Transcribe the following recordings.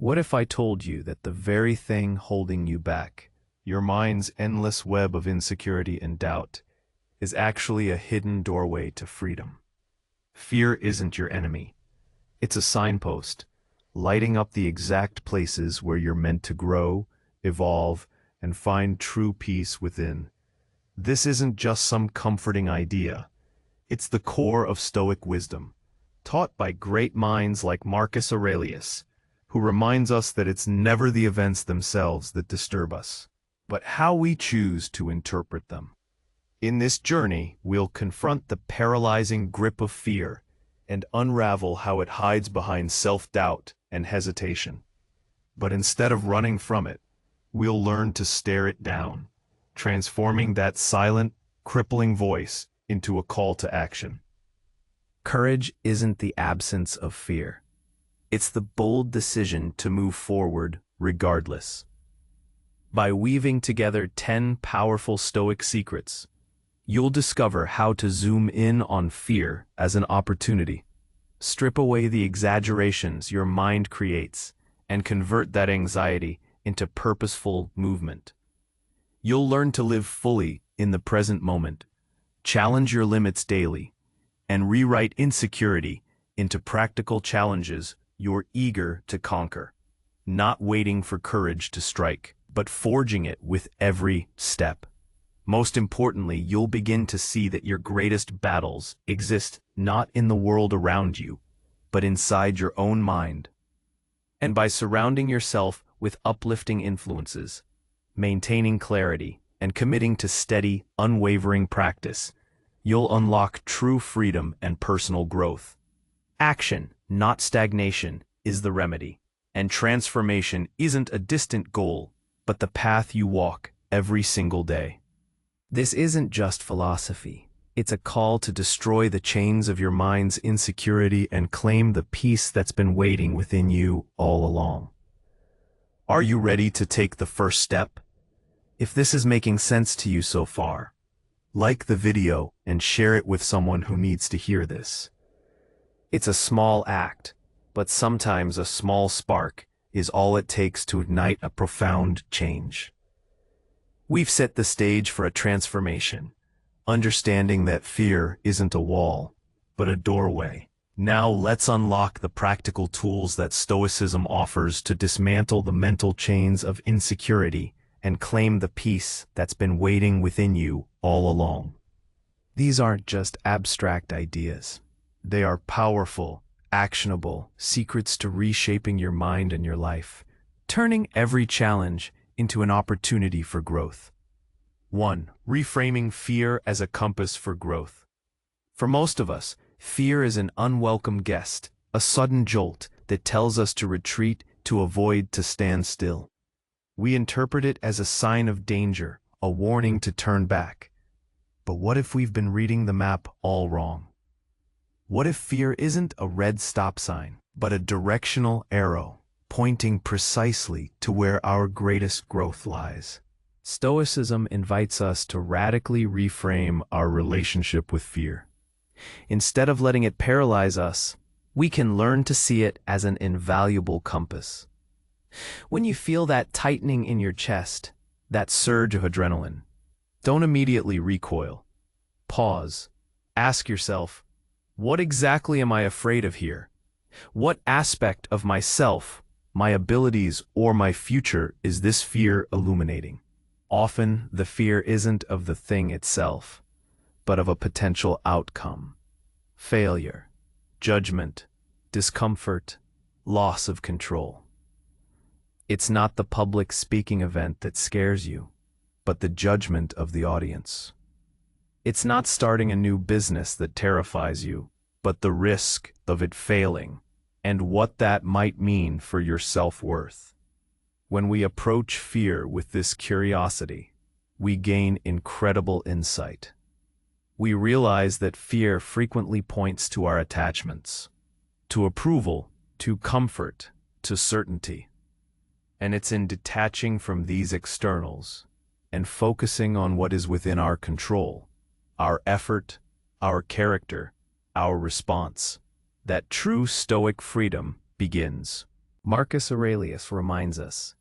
What if I told you that the very thing holding you back, your mind's endless web of insecurity and doubt, is actually a hidden doorway to freedom? Fear isn't your enemy. It's a signpost, lighting up the exact places where you're meant to grow, evolve, and find true peace within. This isn't just some comforting idea. It's the core of Stoic wisdom, taught by great minds like Marcus Aurelius, who reminds us that it's never the events themselves that disturb us, but how we choose to interpret them. In this journey, we'll confront the paralyzing grip of fear and unravel how it hides behind self-doubt and hesitation. But instead of running from it, we'll learn to stare it down, transforming that silent, crippling voice into a call to action. Courage isn't the absence of fear. It's the bold decision to move forward regardless. By weaving together 10 powerful Stoic secrets, you'll discover how to zoom in on fear as an opportunity, strip away the exaggerations your mind creates, and convert that anxiety into purposeful movement. You'll learn to live fully in the present moment, challenge your limits daily, and rewrite insecurity into practical challenges you're eager to conquer, not waiting for courage to strike, but forging it with every step. Most importantly, you'll begin to see that your greatest battles exist not in the world around you, but inside your own mind. And by surrounding yourself with uplifting influences, maintaining clarity, and committing to steady, unwavering practice, you'll unlock true freedom and personal growth. Action, not stagnation, is the remedy, and transformation isn't a distant goal, but the path you walk every single day. This isn't just philosophy. It's a call to destroy the chains of your mind's insecurity and claim the peace that's been waiting within you all along. Are you ready to take the first step? If this is making sense to you so far, like the video and share it with someone who needs to hear this. It's a small act, but sometimes a small spark is all it takes to ignite a profound change. We've set the stage for a transformation, understanding that fear isn't a wall, but a doorway. Now let's unlock the practical tools that Stoicism offers to dismantle the mental chains of insecurity and claim the peace that's been waiting within you all along. These aren't just abstract ideas. They are powerful, actionable secrets to reshaping your mind and your life, turning every challenge into an opportunity for growth. 1. Reframing fear as a compass for growth. For most of us, fear is an unwelcome guest, a sudden jolt that tells us to retreat, to avoid, to stand still. We interpret it as a sign of danger, a warning to turn back. But what if we've been reading the map all wrong? What if fear isn't a red stop sign, but a directional arrow, pointing precisely to where our greatest growth lies? Stoicism invites us to radically reframe our relationship with fear. Instead of letting it paralyze us, we can learn to see it as an invaluable compass. When you feel that tightening in your chest, that surge of adrenaline, don't immediately recoil. Pause. Ask yourself, what exactly am I afraid of here? What aspect of myself, my abilities, or my future is this fear illuminating? Often, the fear isn't of the thing itself, but of a potential outcome. Failure, judgment, discomfort, loss of control. It's not the public speaking event that scares you, but the judgment of the audience. It's not starting a new business that terrifies you, but the risk of it failing and what that might mean for your self-worth. When we approach fear with this curiosity, we gain incredible insight. We realize that fear frequently points to our attachments, to approval, to comfort, to certainty. And it's in detaching from these externals and focusing on what is within our control, our effort, our character, our response, that true Stoic freedom begins. Marcus Aurelius reminds us,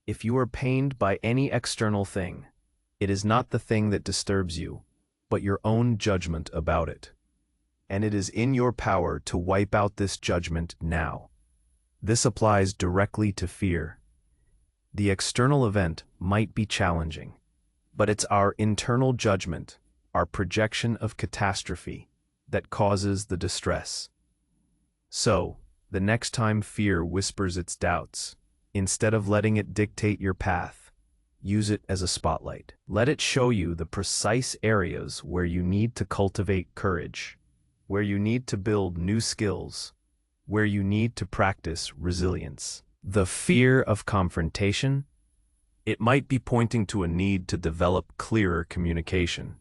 if you are pained by any external thing, it is not the thing that disturbs you, but your own judgment about it. And it is in your power to wipe out this judgment now. This applies directly to fear. The external event might be challenging, but it's our internal judgment, our projection of catastrophe, that causes the distress. So, the next time fear whispers its doubts, instead of letting it dictate your path, use it as a spotlight. Let it show you the precise areas where you need to cultivate courage, where you need to build new skills, where you need to practice resilience. The fear of confrontation? It might be pointing to a need to develop clearer communication.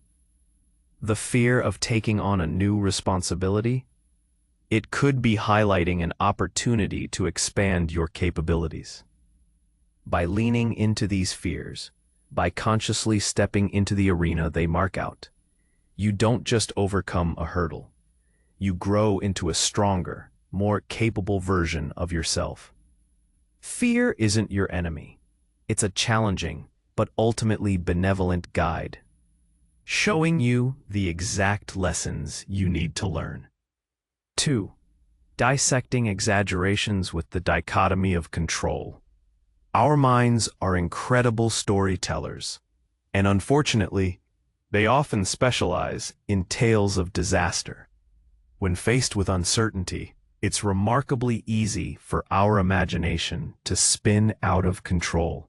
The fear of taking on a new responsibility? It could be highlighting an opportunity to expand your capabilities. By leaning into these fears, by consciously stepping into the arena they mark out, you don't just overcome a hurdle. You grow into a stronger, more capable version of yourself. Fear isn't your enemy. It's a challenging, but ultimately benevolent guide, showing you the exact lessons you need to learn. 2. Dissecting exaggerations with the dichotomy of control. Our minds are incredible storytellers, and unfortunately, they often specialize in tales of disaster. When faced with uncertainty, it's remarkably easy for our imagination to spin out of control,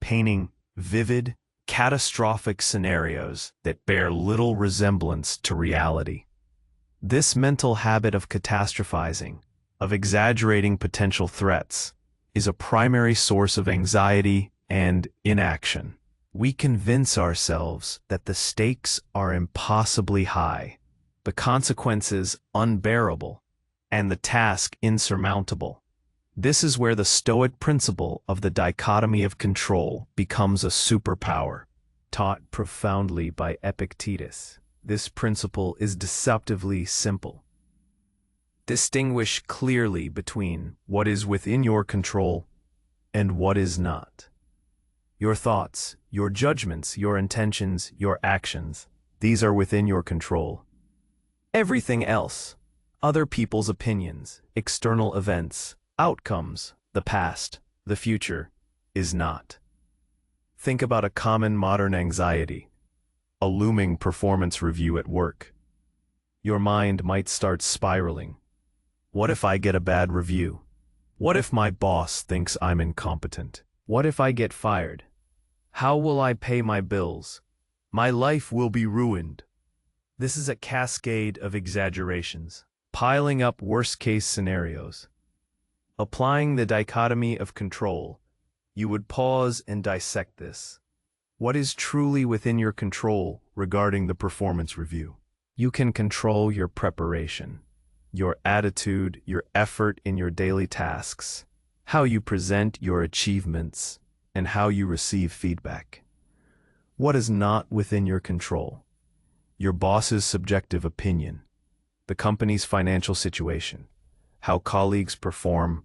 painting vivid, catastrophic scenarios that bear little resemblance to reality. This mental habit of catastrophizing, of exaggerating potential threats, is a primary source of anxiety and inaction. We convince ourselves that the stakes are impossibly high, the consequences unbearable, and the task insurmountable. This is where the Stoic principle of the dichotomy of control becomes a superpower. Taught profoundly by Epictetus, this principle is deceptively simple. Distinguish clearly between what is within your control and what is not. Your thoughts, your judgments, your intentions, your actions, these are within your control. Everything else, other people's opinions, external events, outcomes, the past, the future, is not. Think about a common modern anxiety, a looming performance review at work. Your mind might start spiraling. What if I get a bad review? What if my boss thinks I'm incompetent? What if I get fired? How will I pay my bills? My life will be ruined. This is a cascade of exaggerations, piling up worst-case scenarios. Applying the dichotomy of control, you would pause and dissect this. What is truly within your control regarding the performance review? You can control your preparation, your attitude, your effort in your daily tasks, how you present your achievements, and how you receive feedback. What is not within your control? Your boss's subjective opinion, the company's financial situation, how colleagues perform,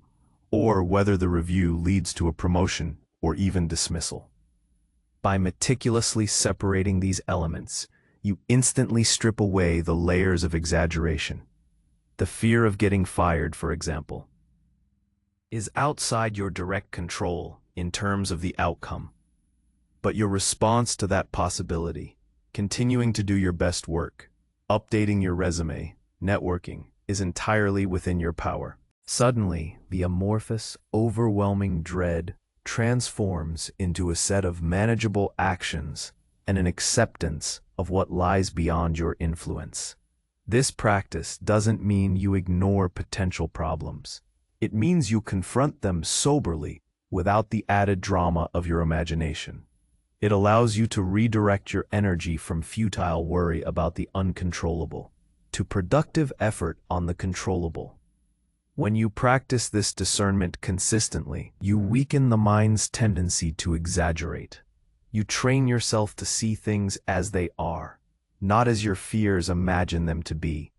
or whether the review leads to a promotion or even dismissal. By meticulously separating these elements, you instantly strip away the layers of exaggeration. The fear of getting fired, for example, is outside your direct control in terms of the outcome. But your response to that possibility, continuing to do your best work, updating your resume, networking, is entirely within your power. Suddenly, the amorphous, overwhelming dread transforms into a set of manageable actions and an acceptance of what lies beyond your influence. This practice doesn't mean you ignore potential problems. It means you confront them soberly without the added drama of your imagination. It allows you to redirect your energy from futile worry about the uncontrollable to productive effort on the controllable. When you practice this discernment consistently, you weaken the mind's tendency to exaggerate. You train yourself to see things as they are, not as your fears imagine them to be.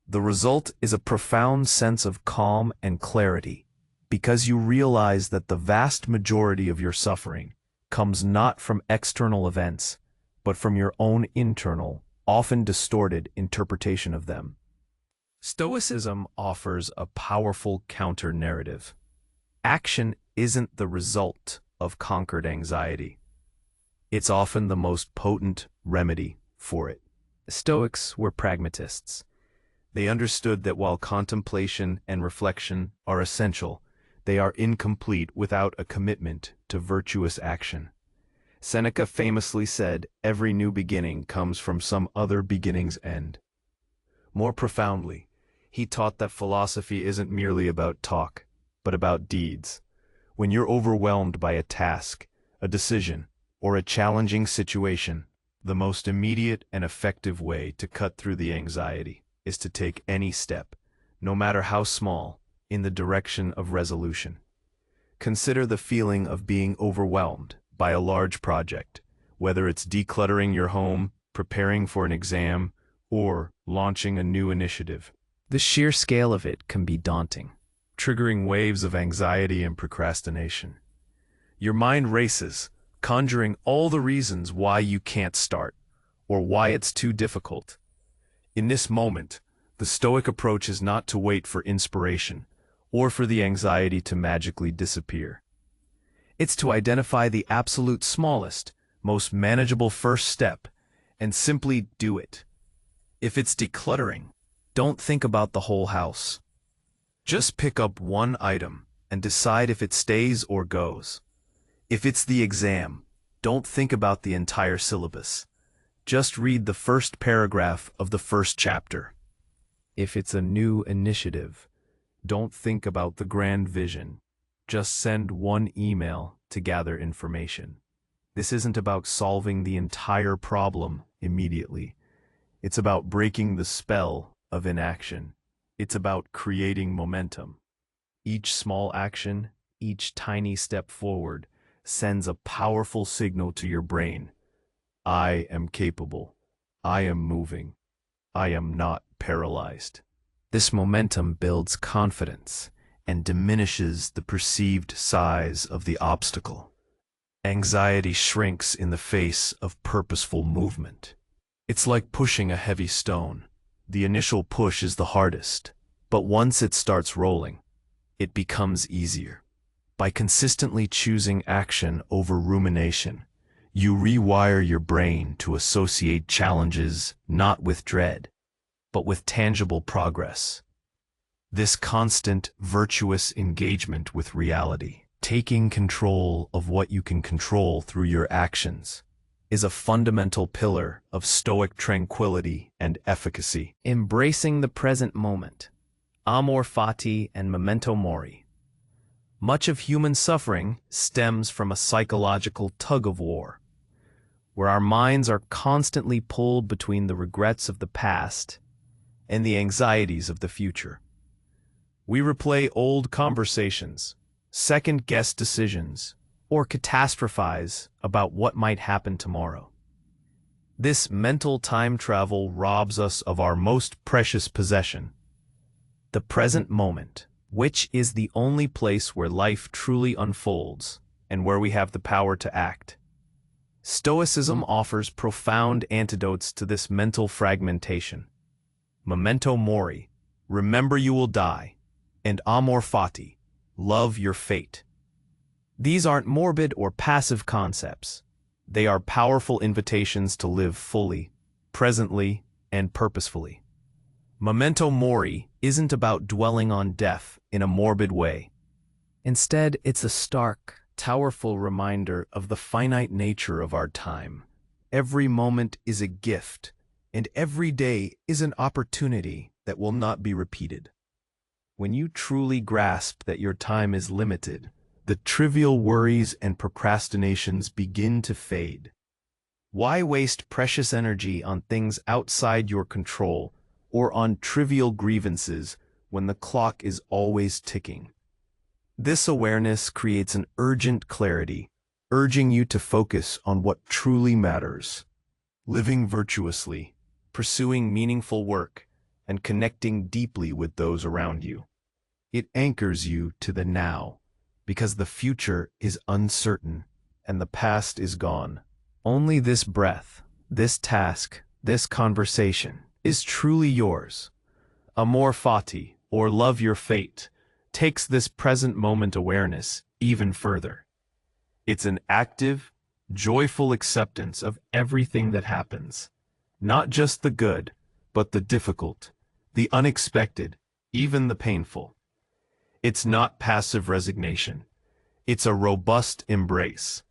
The result is a profound sense of calm and clarity, because you realize that the vast majority of your suffering comes not from external events, but from your own internal, often distorted interpretation of them. Stoicism offers a powerful counter-narrative. Action isn't the result of conquered anxiety. It's often the most potent remedy for it. Stoics were pragmatists. They understood that while contemplation and reflection are essential, they are incomplete without a commitment to virtuous action. Seneca famously said, "Every new beginning comes from some other beginning's end." More profoundly, he taught that philosophy isn't merely about talk, but about deeds. When you're overwhelmed by a task, a decision, or a challenging situation, the most immediate and effective way to cut through the anxiety is to take any step, no matter how small, in the direction of resolution. Consider the feeling of being overwhelmed by a large project, whether it's decluttering your home, preparing for an exam, or launching a new initiative. The sheer scale of it can be daunting, triggering waves of anxiety and procrastination. Your mind races, conjuring all the reasons why you can't start, or why it's too difficult. In this moment, the Stoic approach is not to wait for inspiration, or for the anxiety to magically disappear. It's to identify the absolute smallest, most manageable first step, and simply do it. If it's decluttering, don't think about the whole house. Just pick up one item and decide if it stays or goes. If it's the exam, don't think about the entire syllabus. Just read the first paragraph of the first chapter. If it's a new initiative, don't think about the grand vision. Just send one email to gather information. This isn't about solving the entire problem immediately. It's about breaking the spell of inaction. It's about creating momentum. Each small action, each tiny step forward, sends a powerful signal to your brain. I am capable. I am moving. I am not paralyzed. This momentum builds confidence and diminishes the perceived size of the obstacle. Anxiety shrinks in the face of purposeful movement. It's like pushing a heavy stone. The initial push is the hardest, but once it starts rolling, it becomes easier. By consistently choosing action over rumination, you rewire your brain to associate challenges not with dread, but with tangible progress. This constant, virtuous engagement with reality, taking control of what you can control through your actions, is a fundamental pillar of Stoic tranquility and efficacy. Embracing the present moment, amor fati and memento mori. Much of human suffering stems from a psychological tug-of-war, where our minds are constantly pulled between the regrets of the past and the anxieties of the future. We replay old conversations, second-guess decisions, or catastrophize about what might happen tomorrow. This mental time travel robs us of our most precious possession, the present moment, which is the only place where life truly unfolds and where we have the power to act. Stoicism offers profound antidotes to this mental fragmentation. Memento mori, remember you will die, and amor fati, love your fate. These aren't morbid or passive concepts. They are powerful invitations to live fully, presently, and purposefully. Memento mori isn't about dwelling on death in a morbid way. Instead, it's a stark, powerful reminder of the finite nature of our time. Every moment is a gift, and every day is an opportunity that will not be repeated. When you truly grasp that your time is limited, the trivial worries and procrastinations begin to fade. Why waste precious energy on things outside your control or on trivial grievances when the clock is always ticking? This awareness creates an urgent clarity, urging you to focus on what truly matters. Living virtuously, pursuing meaningful work, and connecting deeply with those around you. It anchors you to the now, because the future is uncertain and the past is gone. Only this breath, this task, this conversation is truly yours. Amor fati, or love your fate, takes this present moment awareness even further. It's an active, joyful acceptance of everything that happens. Not just the good, but the difficult, the unexpected, even the painful. It's not passive resignation. It's a robust embrace.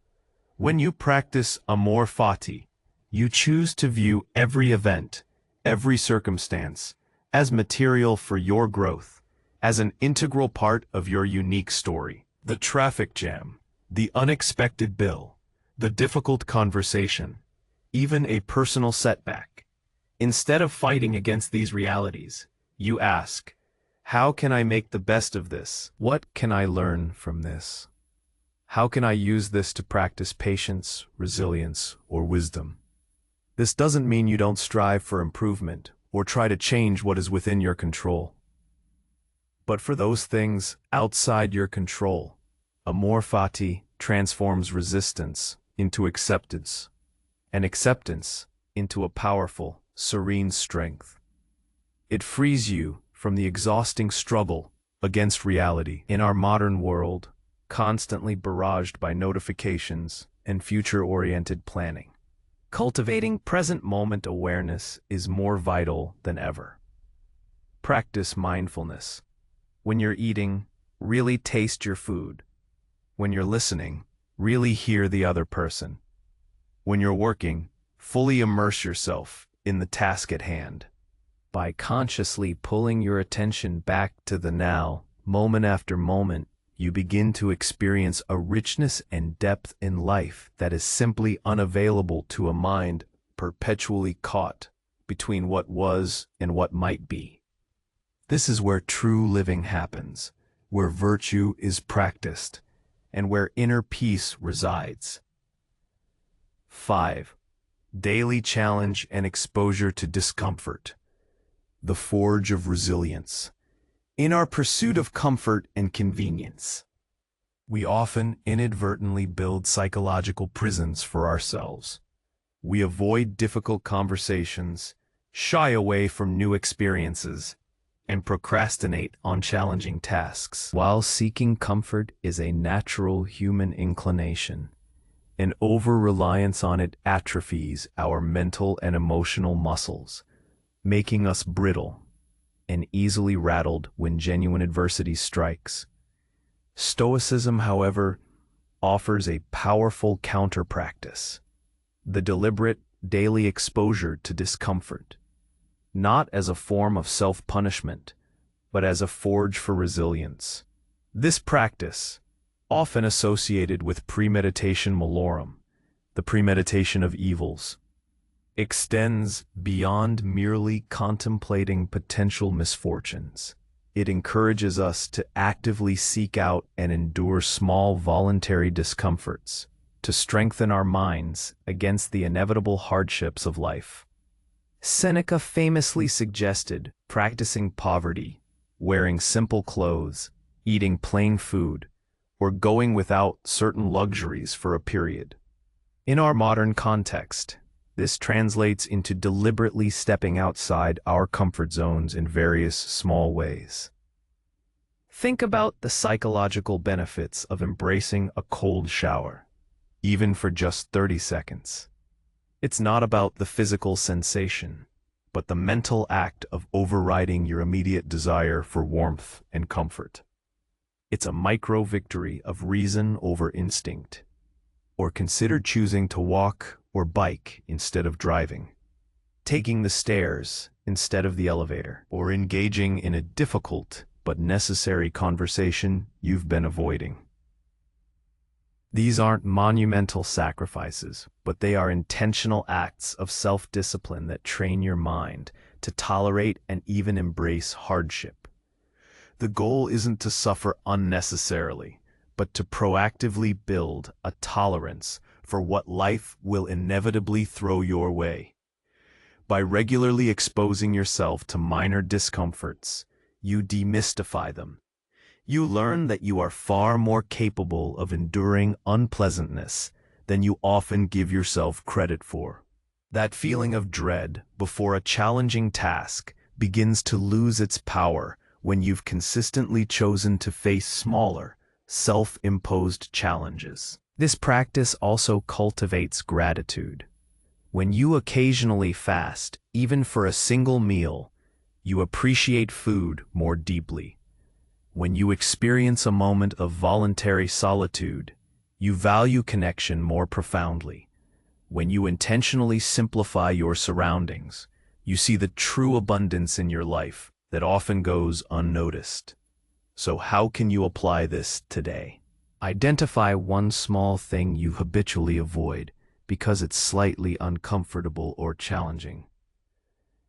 When you practice amor fati, you choose to view every event, every circumstance, as material for your growth, as an integral part of your unique story. The traffic jam, the unexpected bill, the difficult conversation, even a personal setback. Instead of fighting against these realities, you ask, how can I make the best of this? What can I learn from this? How can I use this to practice patience, resilience, or wisdom? This doesn't mean you don't strive for improvement or try to change what is within your control. But for those things outside your control, amor fati transforms resistance into acceptance, and acceptance into a powerful, serene strength. It frees you from the exhausting struggle against reality in our modern world, constantly barraged by notifications and future-oriented planning. Cultivating present moment awareness is more vital than ever. Practice mindfulness. When you're eating, really taste your food. When you're listening, really hear the other person. When you're working, fully immerse yourself in the task at hand. By consciously pulling your attention back to the now, moment after moment, you begin to experience a richness and depth in life that is simply unavailable to a mind perpetually caught between what was and what might be. This is where true living happens, where virtue is practiced, and where inner peace resides. 5. Daily challenge and exposure to discomfort. The forge of resilience. In our pursuit of comfort and convenience, we often inadvertently build psychological prisons for ourselves. We avoid difficult conversations, shy away from new experiences, and procrastinate on challenging tasks. While seeking comfort is a natural human inclination, an over-reliance on it atrophies our mental and emotional muscles, making us brittle and easily rattled when genuine adversity strikes. Stoicism, however, offers a powerful counter-practice, the deliberate daily exposure to discomfort, not as a form of self-punishment, but as a forge for resilience. This practice, often associated with premeditation malorum, the premeditation of evils, extends beyond merely contemplating potential misfortunes. It encourages us to actively seek out and endure small voluntary discomforts, to strengthen our minds against the inevitable hardships of life. Seneca famously suggested practicing poverty, wearing simple clothes, eating plain food, or going without certain luxuries for a period. In our modern context, this translates into deliberately stepping outside our comfort zones in various small ways. Think about the psychological benefits of embracing a cold shower, even for just 30 seconds. It's not about the physical sensation, but the mental act of overriding your immediate desire for warmth and comfort. It's a micro-victory of reason over instinct. Or consider choosing to walk or bike instead of driving, taking the stairs instead of the elevator, or engaging in a difficult but necessary conversation you've been avoiding. These aren't monumental sacrifices, but they are intentional acts of self-discipline that train your mind to tolerate and even embrace hardship. The goal isn't to suffer unnecessarily, but to proactively build a tolerance for what life will inevitably throw your way. By regularly exposing yourself to minor discomforts, you demystify them. You learn that you are far more capable of enduring unpleasantness than you often give yourself credit for. That feeling of dread before a challenging task begins to lose its power when you've consistently chosen to face smaller, self-imposed challenges. This practice also cultivates gratitude. When you occasionally fast, even for a single meal, you appreciate food more deeply. When you experience a moment of voluntary solitude, you value connection more profoundly. When you intentionally simplify your surroundings, you see the true abundance in your life that often goes unnoticed. So how can you apply this today? Identify one small thing you habitually avoid because it's slightly uncomfortable or challenging.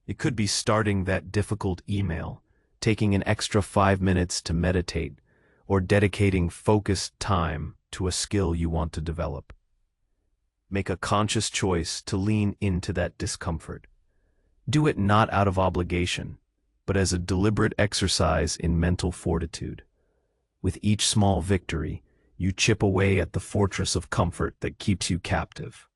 It could be starting that difficult email, taking an extra 5 minutes to meditate, or dedicating focused time to a skill you want to develop. Make a conscious choice to lean into that discomfort. Do it not out of obligation, but as a deliberate exercise in mental fortitude. With each small victory, you chip away at the fortress of comfort that keeps you captive,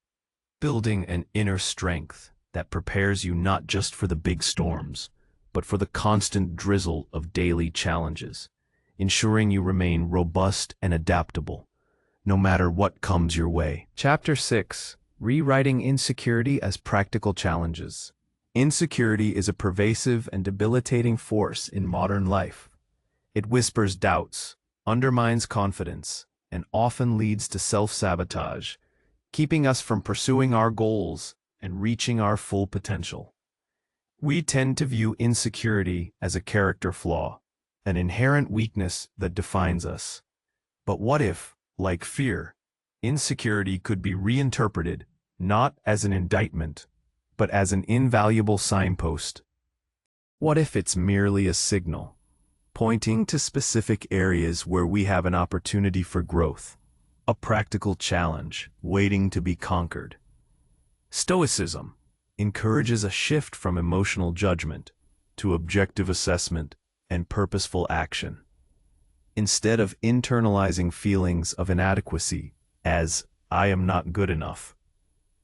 building an inner strength that prepares you not just for the big storms, but for the constant drizzle of daily challenges, ensuring you remain robust and adaptable, no matter what comes your way. Chapter 6: Rewriting Insecurity as Practical Challenges. Insecurity is a pervasive and debilitating force in modern life. It whispers doubts, undermines confidence, and often leads to self-sabotage, keeping us from pursuing our goals and reaching our full potential. We tend to view insecurity as a character flaw, an inherent weakness that defines us. But what if, like fear, insecurity could be reinterpreted not as an indictment, but as an invaluable signpost? What if it's merely a signal, pointing to specific areas where we have an opportunity for growth, a practical challenge waiting to be conquered? Stoicism encourages a shift from emotional judgment to objective assessment and purposeful action. Instead of internalizing feelings of inadequacy as "I am not good enough,"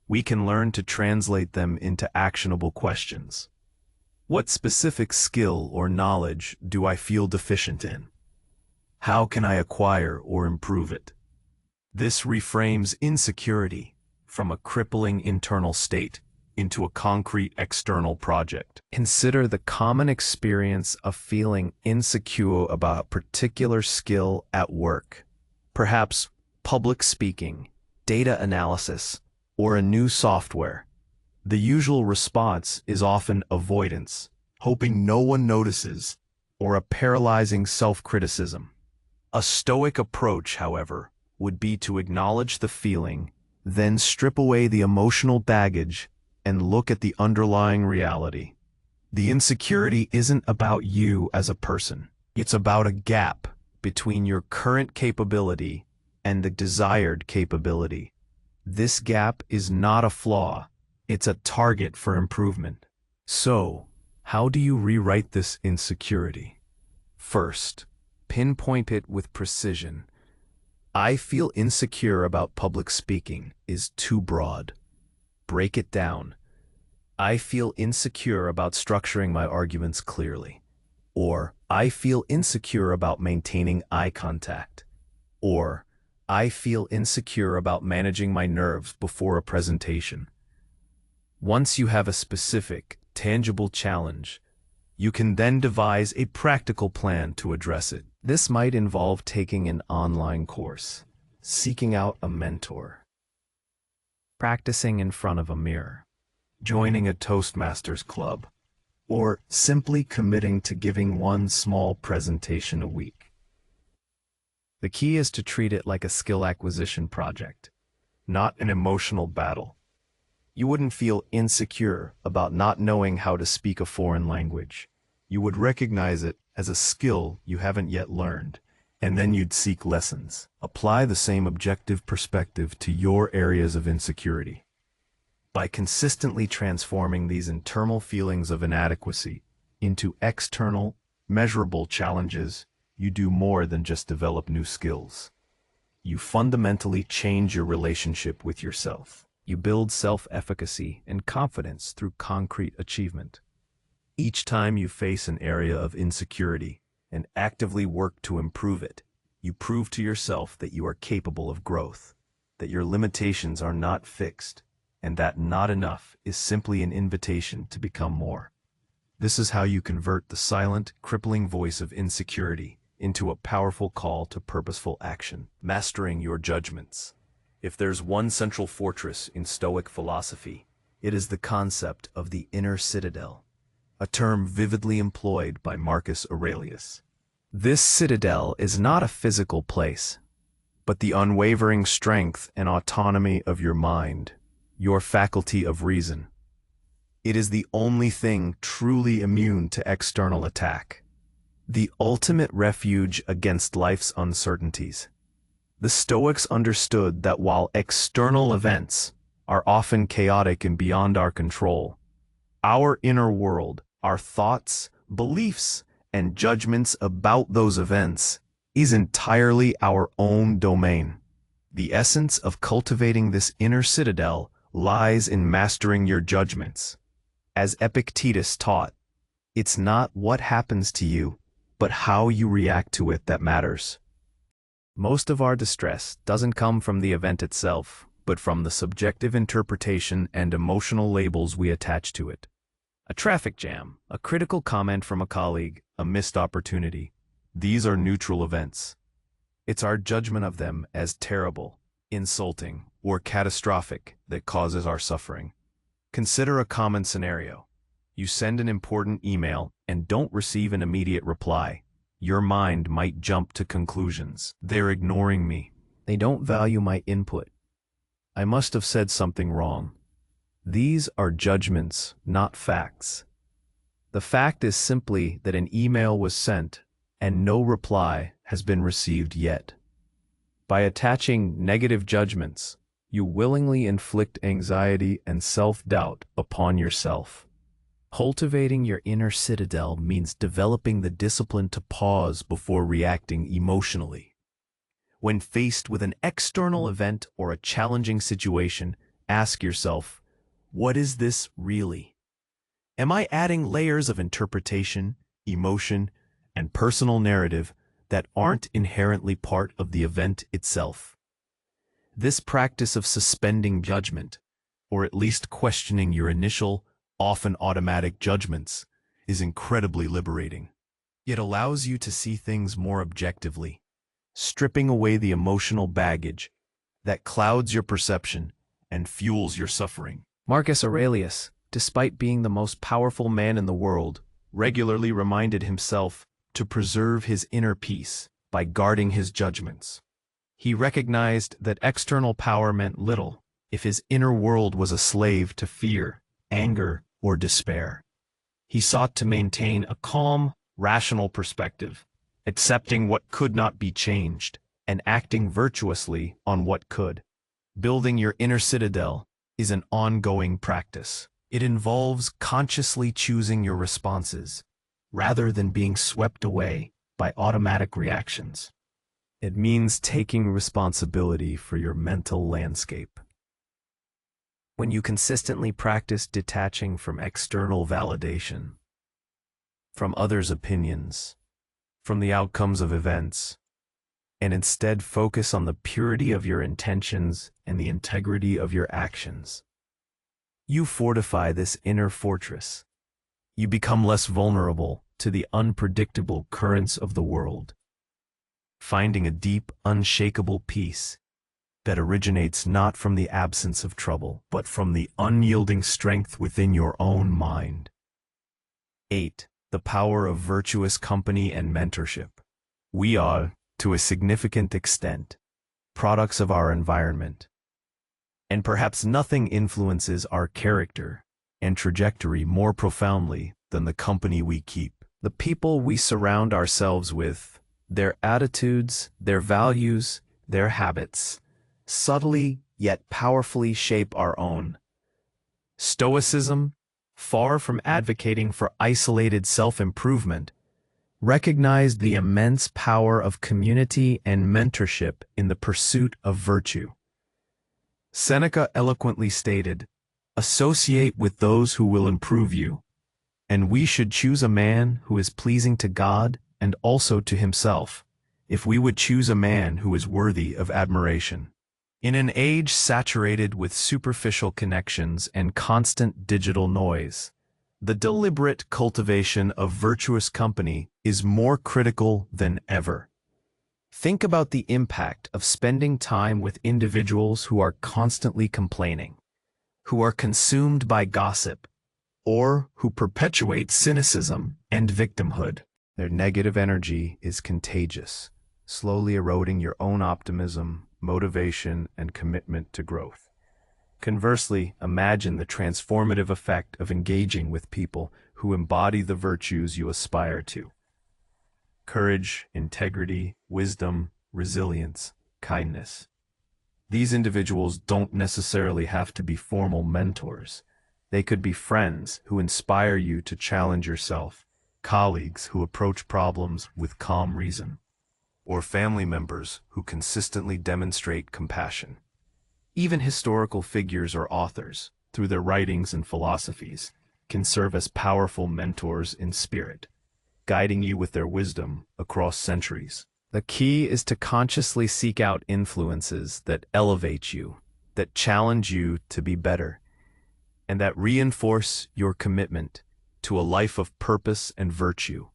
we can learn to translate them into actionable questions. What specific skill or knowledge do I feel deficient in? How can I acquire or improve it? This reframes insecurity from a crippling internal state into a concrete external project. Consider the common experience of feeling insecure about a particular skill at work, perhaps public speaking, data analysis, or a new software. The usual response is often avoidance, hoping no one notices, or a paralyzing self-criticism. A Stoic approach, however, would be to acknowledge the feeling, then strip away the emotional baggage and look at the underlying reality. The insecurity isn't about you as a person. It's about a gap between your current capability and the desired capability. This gap is not a flaw. It's a target for improvement. So, how do you rewrite this insecurity? First, pinpoint it with precision. "I feel insecure about public speaking" is too broad. Break it down. "I feel insecure about structuring my arguments clearly." Or, "I feel insecure about maintaining eye contact." Or, "I feel insecure about managing my nerves before a presentation." Once you have a specific, tangible challenge, you can then devise a practical plan to address it. This might involve taking an online course, seeking out a mentor, practicing in front of a mirror, joining a Toastmasters club, or simply committing to giving one small presentation a week. The key is to treat it like a skill acquisition project, not an emotional battle. You wouldn't feel insecure about not knowing how to speak a foreign language. You would recognize it as a skill you haven't yet learned, and then you'd seek lessons. Apply the same objective perspective to your areas of insecurity. By consistently transforming these internal feelings of inadequacy into external, measurable challenges, you do more than just develop new skills. You fundamentally change your relationship with yourself. You build self-efficacy and confidence through concrete achievement. Each time you face an area of insecurity and actively work to improve it, you prove to yourself that you are capable of growth, that your limitations are not fixed, and that not enough is simply an invitation to become more. This is how you convert the silent, crippling voice of insecurity into a powerful call to purposeful action, mastering your judgments. If there's one central fortress in Stoic philosophy, it is the concept of the inner citadel, a term vividly employed by Marcus Aurelius. This citadel is not a physical place, but the unwavering strength and autonomy of your mind, your faculty of reason. It is the only thing truly immune to external attack, the ultimate refuge against life's uncertainties. The Stoics understood that while external events are often chaotic and beyond our control, our inner world, our thoughts, beliefs, and judgments about those events is entirely our own domain. The essence of cultivating this inner citadel lies in mastering your judgments. As Epictetus taught, it's not what happens to you, but how you react to it that matters. Most of our distress doesn't come from the event itself, but from the subjective interpretation and emotional labels we attach to it. A traffic jam, a critical comment from a colleague, a missed opportunity. These are neutral events. It's our judgment of them as terrible, insulting, or catastrophic that causes our suffering. Consider a common scenario. You send an important email and don't receive an immediate reply. Your mind might jump to conclusions. They're ignoring me. They don't value my input. I must have said something wrong. These are judgments, not facts. The fact is simply that an email was sent and no reply has been received yet. By attaching negative judgments, you willingly inflict anxiety and self-doubt upon yourself. Cultivating your inner citadel means developing the discipline to pause before reacting emotionally. When faced with an external event or a challenging situation, ask yourself, what is this really? Am I adding layers of interpretation, emotion, and personal narrative that aren't inherently part of the event itself? This practice of suspending judgment, or at least questioning your initial, often automatic judgments, is incredibly liberating. It allows you to see things more objectively, stripping away the emotional baggage that clouds your perception and fuels your suffering. Marcus Aurelius, despite being the most powerful man in the world, regularly reminded himself to preserve his inner peace by guarding his judgments. He recognized that external power meant little if his inner world was a slave to fear, anger, or despair. He sought to maintain a calm, rational perspective, accepting what could not be changed and acting virtuously on what could. Building your inner citadel is an ongoing practice. It involves consciously choosing your responses, rather than being swept away by automatic reactions. It means taking responsibility for your mental landscape. When you consistently practice detaching from external validation, from others' opinions, from the outcomes of events, and instead focus on the purity of your intentions and the integrity of your actions, you fortify this inner fortress. You become less vulnerable to the unpredictable currents of the world, finding a deep, unshakable peace that originates not from the absence of trouble, but from the unyielding strength within your own mind. 8. The power of virtuous company and mentorship. We are, to a significant extent, products of our environment, and perhaps nothing influences our character and trajectory more profoundly than the company we keep. The people we surround ourselves with, their attitudes, their values, their habits, subtly yet powerfully shape our own. Stoicism, far from advocating for isolated self-improvement, recognized the immense power of community and mentorship in the pursuit of virtue. Seneca eloquently stated, "Associate with those who will improve you, and we should choose a man who is pleasing to God and also to himself, if we would choose a man who is worthy of admiration." In an age saturated with superficial connections and constant digital noise, the deliberate cultivation of virtuous company is more critical than ever. Think about the impact of spending time with individuals who are constantly complaining, who are consumed by gossip, or who perpetuate cynicism and victimhood. Their negative energy is contagious, slowly eroding your own optimism, motivation, and commitment to growth. Conversely, imagine the transformative effect of engaging with people who embody the virtues you aspire to: courage, integrity, wisdom, resilience, kindness. These individuals don't necessarily have to be formal mentors. They could be friends who inspire you to challenge yourself, colleagues who approach problems with calm reason, or family members who consistently demonstrate compassion. Even historical figures or authors, through their writings and philosophies, can serve as powerful mentors in spirit, guiding you with their wisdom across centuries. The key is to consciously seek out influences that elevate you, that challenge you to be better, and that reinforce your commitment to a life of purpose and virtue.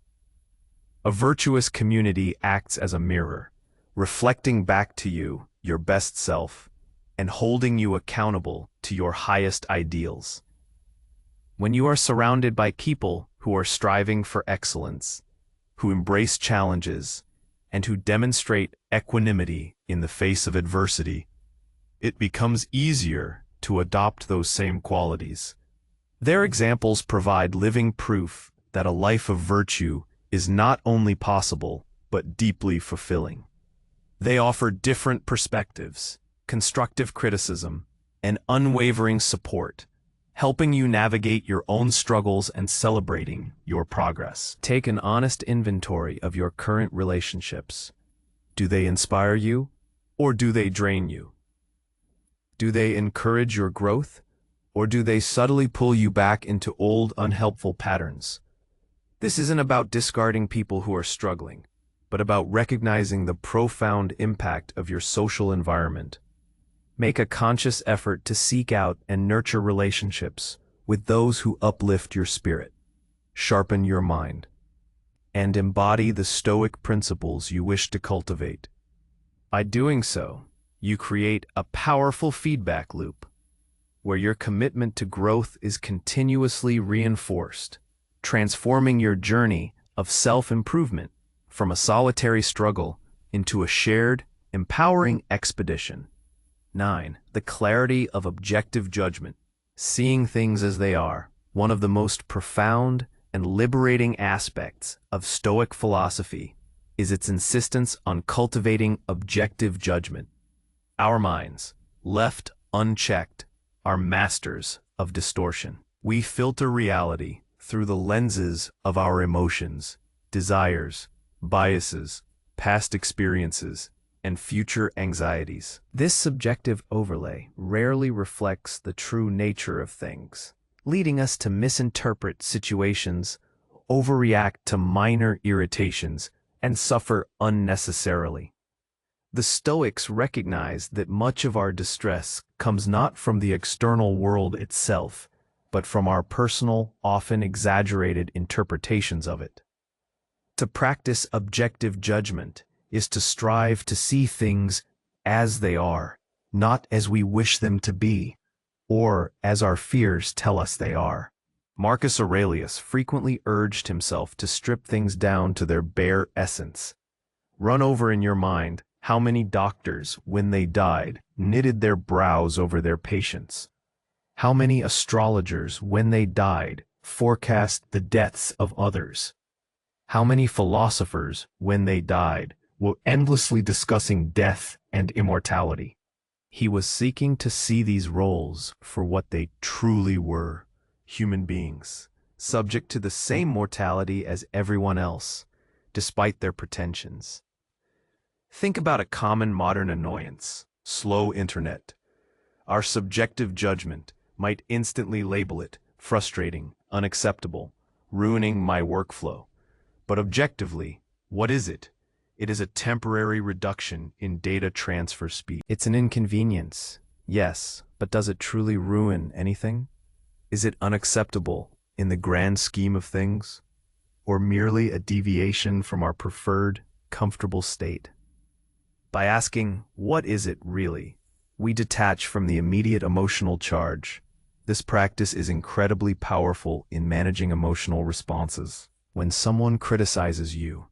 A virtuous community acts as a mirror, reflecting back to you your best self and holding you accountable to your highest ideals. When you are surrounded by people who are striving for excellence, who embrace challenges, and who demonstrate equanimity in the face of adversity, it becomes easier to adopt those same qualities. Their examples provide living proof that a life of virtue is not only possible, but deeply fulfilling. They offer different perspectives, constructive criticism, and unwavering support, helping you navigate your own struggles and celebrating your progress. Take an honest inventory of your current relationships. Do they inspire you, or do they drain you? Do they encourage your growth, or do they subtly pull you back into old, unhelpful patterns? This isn't about discarding people who are struggling, but about recognizing the profound impact of your social environment. Make a conscious effort to seek out and nurture relationships with those who uplift your spirit, sharpen your mind, and embody the Stoic principles you wish to cultivate. By doing so, you create a powerful feedback loop where your commitment to growth is continuously reinforced, transforming your journey of self-improvement from a solitary struggle into a shared, empowering expedition. 9. The clarity of objective judgment. Seeing things as they are, one of the most profound and liberating aspects of Stoic philosophy, is its insistence on cultivating objective judgment. Our minds, left unchecked, are masters of distortion. We filter reality through the lenses of our emotions, desires, biases, past experiences, and future anxieties. This subjective overlay rarely reflects the true nature of things, leading us to misinterpret situations, overreact to minor irritations, and suffer unnecessarily. The Stoics recognize that much of our distress comes not from the external world itself, but from our personal, often exaggerated interpretations of it. To practice objective judgment is to strive to see things as they are, not as we wish them to be, or as our fears tell us they are. Marcus Aurelius frequently urged himself to strip things down to their bare essence. Run over in your mind how many doctors, when they died, knitted their brows over their patients. How many astrologers, when they died, forecast the deaths of others. How many philosophers, when they died, were endlessly discussing death and immortality. He was seeking to see these roles for what they truly were, human beings, subject to the same mortality as everyone else, despite their pretensions. Think about a common modern annoyance: slow internet. Our subjective judgment might instantly label it frustrating, unacceptable, ruining my workflow. But objectively, what is it? It is a temporary reduction in data transfer speed. It's an inconvenience, yes, but does it truly ruin anything? Is it unacceptable in the grand scheme of things, or merely a deviation from our preferred, comfortable state? By asking, what is it really, we detach from the immediate emotional charge. This practice is incredibly powerful in managing emotional responses. When someone criticizes you,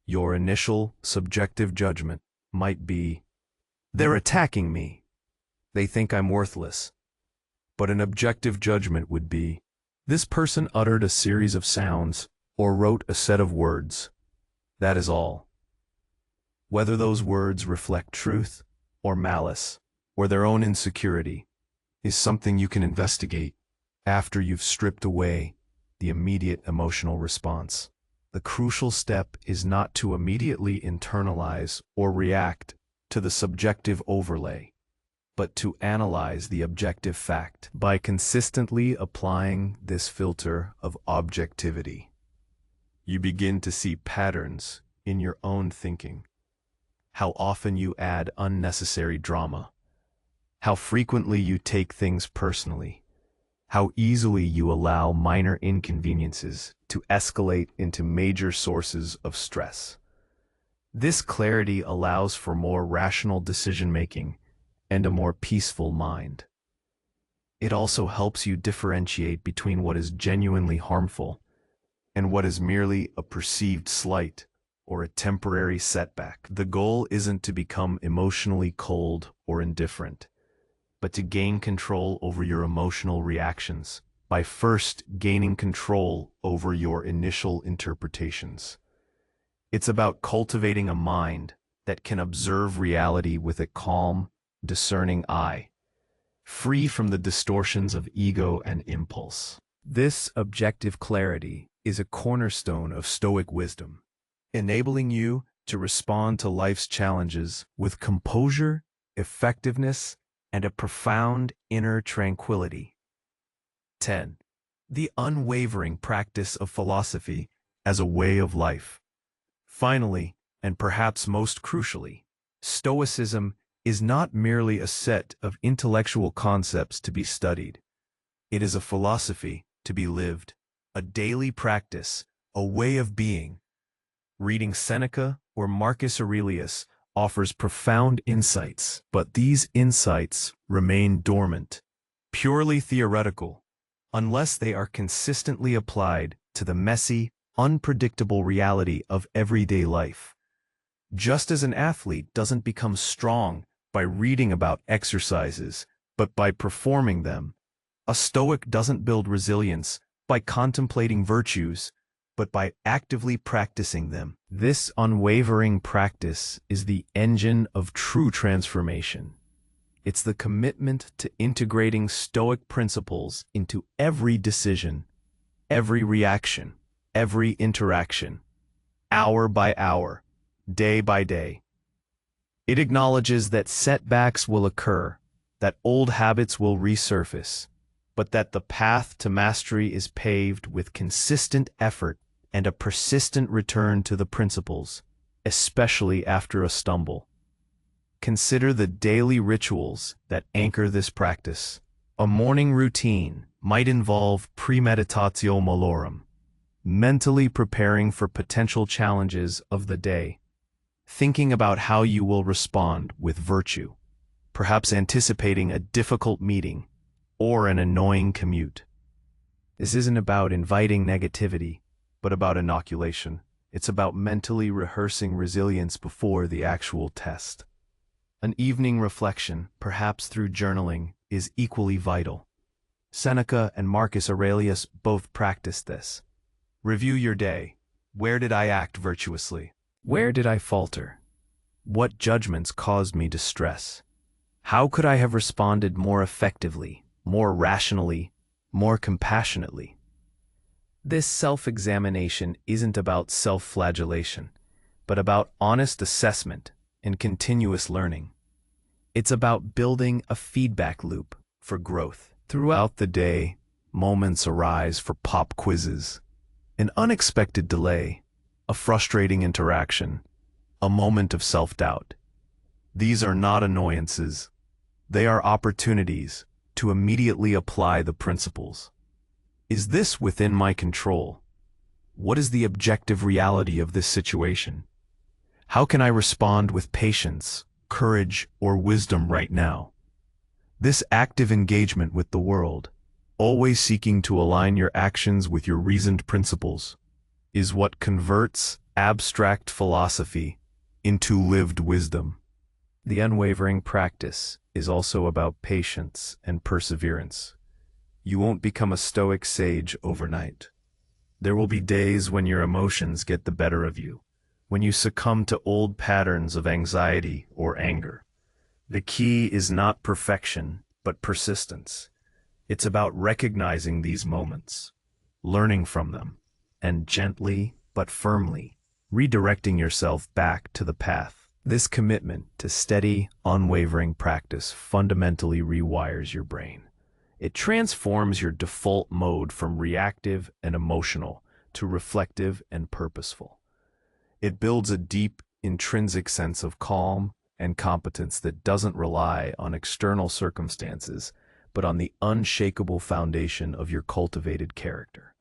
your initial subjective judgment might be, they're attacking me. They think I'm worthless. But an objective judgment would be, this person uttered a series of sounds or wrote a set of words. That is all. Whether those words reflect truth or malice or their own insecurity is something you can investigate after you've stripped away the immediate emotional response. The crucial step is not to immediately internalize or react to the subjective overlay, but to analyze the objective fact. By consistently applying this filter of objectivity, you begin to see patterns in your own thinking. How often you add unnecessary drama, how frequently you take things personally, how easily you allow minor inconveniences to escalate into major sources of stress. This clarity allows for more rational decision-making and a more peaceful mind. It also helps you differentiate between what is genuinely harmful and what is merely a perceived slight or a temporary setback. The goal isn't to become emotionally cold or indifferent, but to gain control over your emotional reactions by first gaining control over your initial interpretations. It's about cultivating a mind that can observe reality with a calm, discerning eye, free from the distortions of ego and impulse. This objective clarity is a cornerstone of Stoic wisdom, enabling you to respond to life's challenges with composure, effectiveness, and a profound inner tranquility. 10. The unwavering practice of philosophy as a way of life. Finally, and perhaps most crucially, Stoicism is not merely a set of intellectual concepts to be studied. It is a philosophy to be lived, a daily practice, a way of being. Reading Seneca or Marcus Aurelius offers profound insights, but these insights remain dormant, purely theoretical, unless they are consistently applied to the messy, unpredictable reality of everyday life. Just as an athlete doesn't become strong by reading about exercises, but by performing them, a Stoic doesn't build resilience by contemplating virtues, but by actively practicing them. This unwavering practice is the engine of true transformation. It's the commitment to integrating Stoic principles into every decision, every reaction, every interaction, hour by hour, day by day. It acknowledges that setbacks will occur, that old habits will resurface, but that the path to mastery is paved with consistent effort and a persistent return to the principles, especially after a stumble. Consider the daily rituals that anchor this practice. A morning routine might involve premeditatio malorum, mentally preparing for potential challenges of the day, thinking about how you will respond with virtue, perhaps anticipating a difficult meeting or an annoying commute. This isn't about inviting negativity, but about inoculation. It's about mentally rehearsing resilience before the actual test. An evening reflection, perhaps through journaling, is equally vital. Seneca and Marcus Aurelius both practiced this. Review your day. Where did I act virtuously? Where did I falter? What judgments caused me distress? How could I have responded more effectively, more rationally, more compassionately? This self-examination isn't about self-flagellation, but about honest assessment and continuous learning. It's about building a feedback loop for growth. Throughout the day, moments arise for pop quizzes. An unexpected delay, a frustrating interaction, a moment of self-doubt. These are not annoyances. They are opportunities to immediately apply the principles. Is this within my control? What is the objective reality of this situation? How can I respond with patience, courage, or wisdom right now? This active engagement with the world, always seeking to align your actions with your reasoned principles, is what converts abstract philosophy into lived wisdom. The unwavering practice is also about patience and perseverance. You won't become a Stoic sage overnight. There will be days when your emotions get the better of you, when you succumb to old patterns of anxiety or anger. The key is not perfection, but persistence. It's about recognizing these moments, learning from them, and gently but firmly redirecting yourself back to the path. This commitment to steady, unwavering practice fundamentally rewires your brain. It transforms your default mode from reactive and emotional to reflective and purposeful. It builds a deep, intrinsic sense of calm and competence that doesn't rely on external circumstances, but on the unshakable foundation of your cultivated character.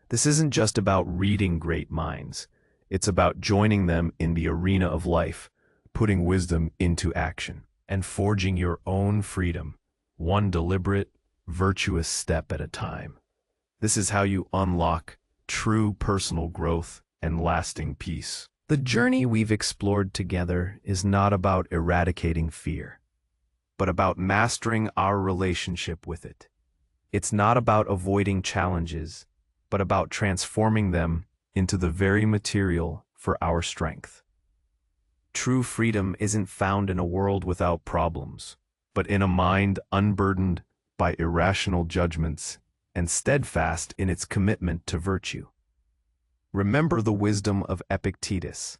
This isn't just about reading great minds. It's about joining them in the arena of life, putting wisdom into action, and forging your own freedom, one deliberate, virtuous step at a time. This is how you unlock true personal growth and lasting peace. The journey we've explored together is not about eradicating fear, but about mastering our relationship with it. It's not about avoiding challenges, but about transforming them into the very material for our strength. True freedom isn't found in a world without problems, but in a mind unburdened by irrational judgments and steadfast in its commitment to virtue. Remember the wisdom of Epictetus.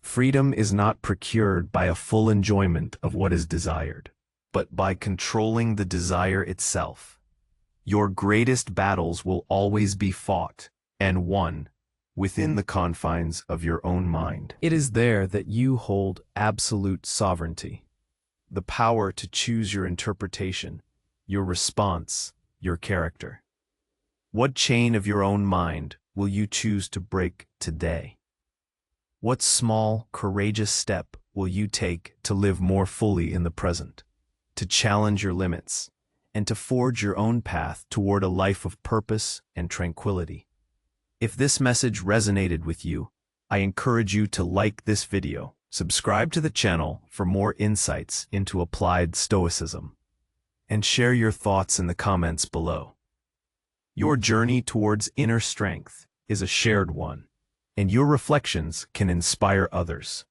Freedom is not procured by a full enjoyment of what is desired, but by controlling the desire itself. Your greatest battles will always be fought and won within the confines of your own mind. It is there that you hold absolute sovereignty, the power to choose your interpretation, your response, your character. What chain of your own mind will you choose to break today? What small, courageous step will you take to live more fully in the present, to challenge your limits, and to forge your own path toward a life of purpose and tranquility? If this message resonated with you, I encourage you to like this video, subscribe to the channel for more insights into applied Stoicism, and share your thoughts in the comments below. Your journey towards inner strength is a shared one, and your reflections can inspire others.